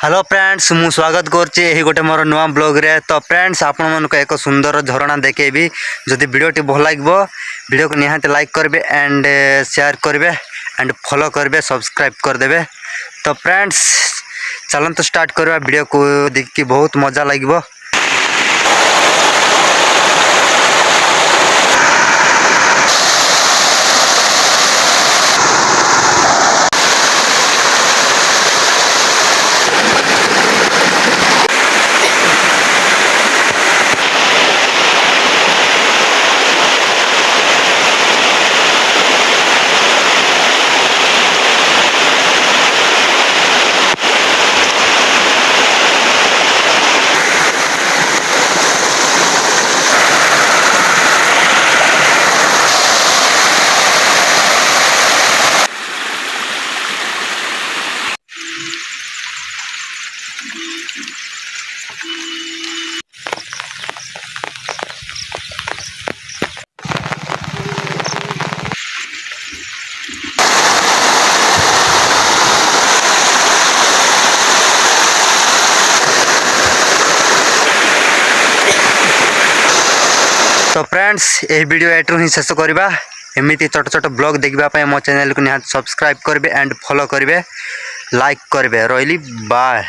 Hello friends मु स्वागत करछि एही गोटे मोर नुआ ब्लॉग रे। तो फ्रेंड्स आपण मन को एक सुंदर झरणा देखेबी। जदि वीडियोटी भल लागबो वीडियो को निहाते लाइक करबे एंड शेयर करबे एंड फॉलो करबे सब्सक्राइब कर देबे। तो फ्रेंड्स चलंतु स्टार्ट करबा वीडियो को देखि बहुत मजा लागबो। तो फ्रेंड्स यह वीडियो एट्रू ही शेष करवा। एमती छोट छोट ब्लॉग देखा मो चैनल को निहाती सब्सक्राइब करेंगे एंड फॉलो करेंगे लाइक करेंगे। रही बाय।